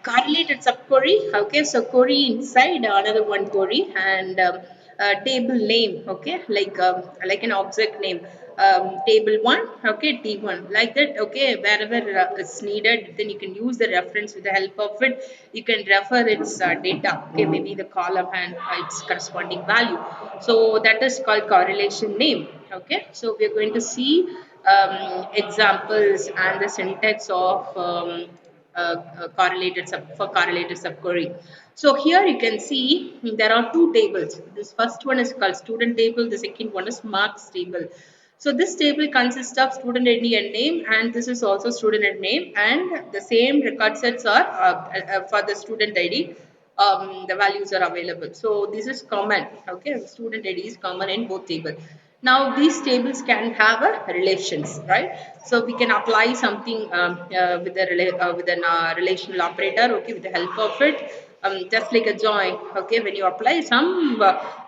correlated subquery. Okay, so query inside another one query, and table name. Okay, like an object name. Table one. Okay, T1 like that. Okay, wherever it's needed, then you can use the reference. With the help of it, you can refer its data. Okay, maybe the column and its corresponding value. So that is called correlation name. Okay, so we are going to see examples and the syntax of correlated subquery. So here you can see there are two tables. This first one is called student table. The second one is marks table. So this table consists of student ID and name, and this is also student and name, and the same record sets are for the student ID. The values are available. So this is common. Okay, student ID is common in both tables. Now these tables can have a relations, right? So we can apply something with a with an relational operator. Okay, with the help of it, just like a join. Okay, when you apply some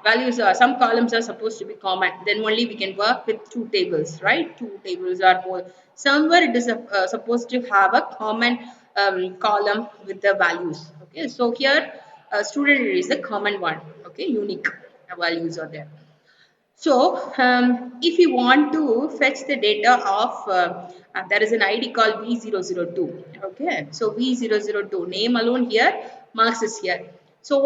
values, some columns are supposed to be common. Then only we can work with two tables, right? Two tables are more. Somewhere it is supposed to have a common column with the values. Okay, so here student is the common one. Okay, unique values are there. So, if you want to fetch the data of, there is an ID called V002. Okay, so V002 name alone here, marks is here. So,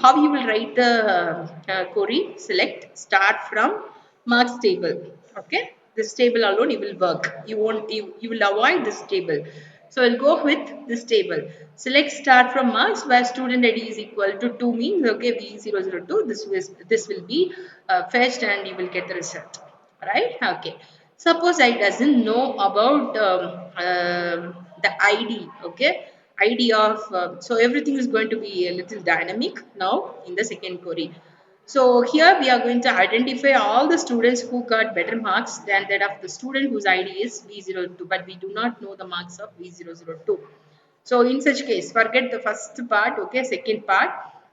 how you will write the query? Select start from marks table. Okay, this table alone you will work. You will avoid this table. So I'll go with this table. Select start from marks where student ID is equal to 2 means okay V002. This will be fetched and you will get the result. Right? Okay. Suppose I doesn't know about the ID. Okay. ID of so everything is going to be a little dynamic now in the second query. So here we are going to identify all the students who got better marks than that of the student whose ID is V02, but we do not know the marks of V002. So in such case, forget the first part, okay, second part.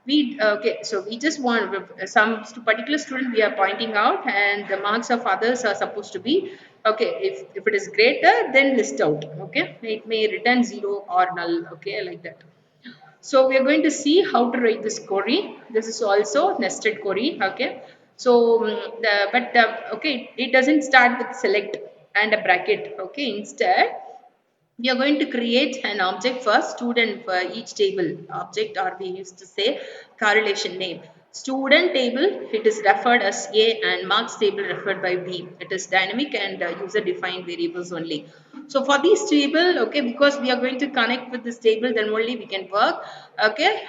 Okay, so we just want some particular student we are pointing out, and the marks of others are supposed to be okay. If it is greater, then list out, okay. It may return 0 or null, okay, like that. So we are going to see how to write this query. This is also nested query. Okay. So okay, it doesn't start with select and a bracket. Okay. Instead, we are going to create an object for student for each table object, or we used to say correlation name. Student table, it is referred as A, and marks table referred by B. It is dynamic and user defined variables only. So for this table, okay, because we are going to connect with this table, then only we can work, okay,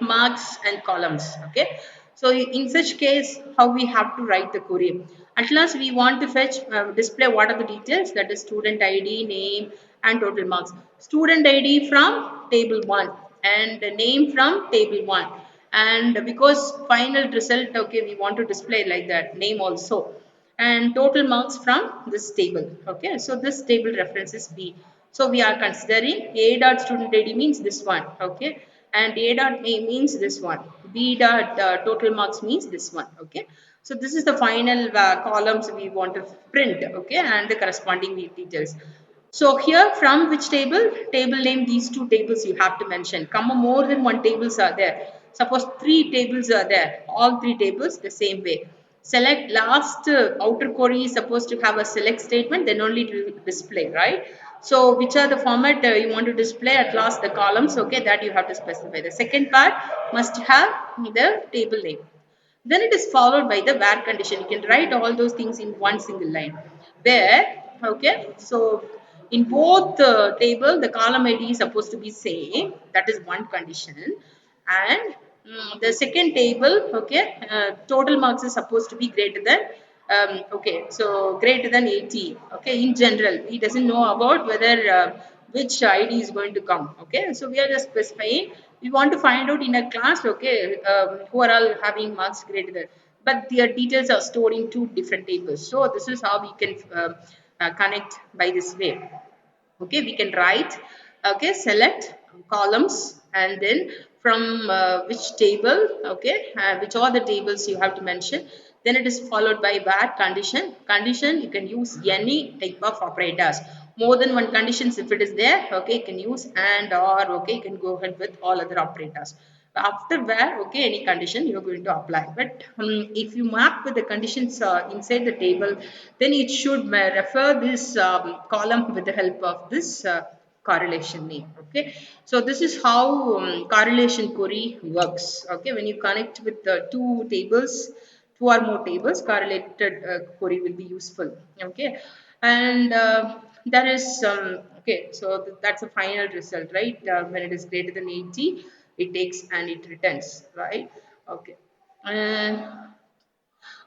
marks and columns, okay. So in such case, how we have to write the query? At last, we want to fetch, display what are the details, that is student ID, name, and total marks. Student ID from table 1 and the name from table 1. And because final result, okay, we want to display like that, name also. And total marks from this table. Okay, so this table reference is B. So we are considering A dot student ID means this one. Okay, and A dot name means this one. B dot total marks means this one. Okay, so this is the final columns we want to print. Okay, and the corresponding details. So here from which table? Table name, these two tables you have to mention. Come more than one tables are there. Suppose three tables are there. All three tables the same way. Select last outer query is supposed to have a select statement, then only it will display, right? So which are the format you want to display at last the columns, okay, that you have to specify. The second part must have the table name. Then it is followed by the where condition. You can write all those things in one single line. Where, okay, so in both table, the column ID is supposed to be same. That is one condition. And the second table, okay, total marks is supposed to be greater than, okay, so greater than 80. Okay, in general, he doesn't know about whether which ID is going to come. Okay, so we are just specifying. We want to find out in a class, okay, who are all having marks greater than, but their details are stored in two different tables. So this is how we can connect by this way. Okay, we can write, okay, select columns, and then from which table, okay, which are the tables you have to mention. Then it is followed by where condition. You can use any type of operators. more than one conditions if it is there, okay, you can use and or, okay, you can go ahead with all other operators. After where, okay, any condition you're going to apply. But if you map with the conditions inside the table, then it should refer this column with the help of this correlation name. Okay, so this is how correlation query works. Okay, when you connect with the two tables, two or more tables, correlated query will be useful. Okay, and there is some, okay, so that's a final result, right? When it is greater than 80, it takes and it returns, right? Okay, and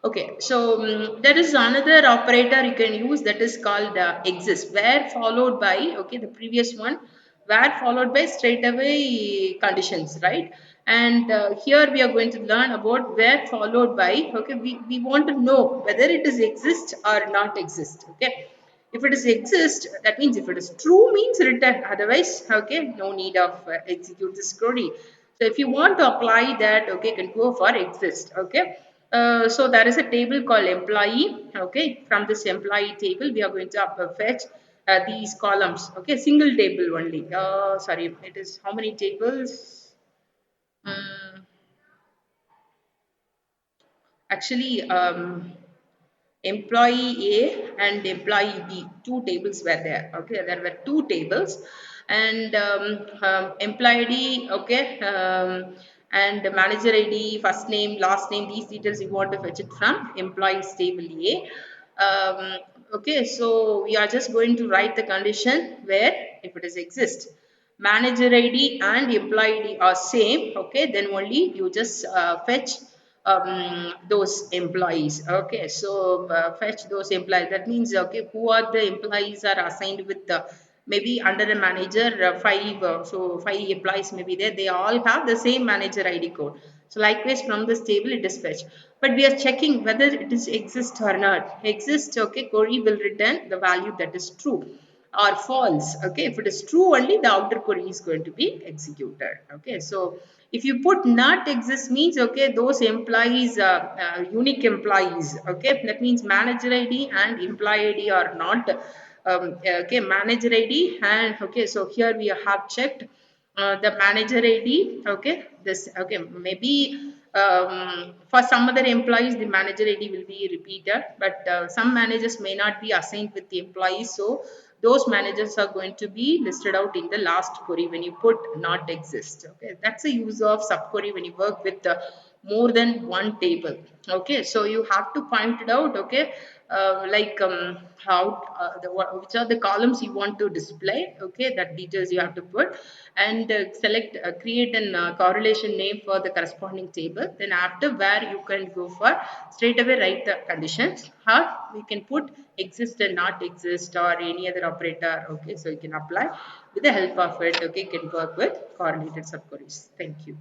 okay, so there is another operator you can use, that is called exist, where followed by, okay, the previous one, where followed by straight away conditions, right? And here we are going to learn about where followed by, okay, we want to know whether it is exist or not exist, okay? If it is exist, that means if it is true means return, otherwise, okay, no need of execute this query. So if you want to apply that, okay, you can go for exist, okay. So there is a table called employee, okay. From this employee table, we are going to fetch these columns, okay, single table only. Sorry, it is how many tables? Um, Actually, employee A and employee B, two tables were there. Okay, there were two tables, and employee ID, okay, and the manager ID, first name, last name, these details you want to fetch it from employees table A. Okay, so we are just going to write the condition where if it is exist, manager ID and employee ID are same, okay, then only you just fetch those employees. Okay, so fetch those employees. That means, okay, who are the employees are assigned with the, maybe under a manager, five, so five employees may be there. They all have the same manager ID code. So likewise from this table it is fetched. But we are checking whether it is exist or not. Exist, okay, query will return the value that is true or false. Okay, if it is true only, the outer query is going to be executed. Okay, so if you put not exist means, okay, those employees are unique employees. Okay, that means manager ID and employee ID are not okay, manager ID. And okay, so here we have checked the manager ID. Okay, this, okay, maybe for some other employees the manager ID will be repeated, but some managers may not be assigned with the employees, so those managers are going to be listed out in the last query when you put not exist. Okay, that's a use of subquery when you work with more than one table. Okay, so you have to point it out. Okay, like how which are the columns you want to display. Okay, that details you have to put, and select create an correlation name for the corresponding table. Then after where you can go for straight away write the conditions, or we can put exist and not exist or any other operator. Okay, so you can apply with the help of it. Okay, you can work with correlated subqueries. Thank you.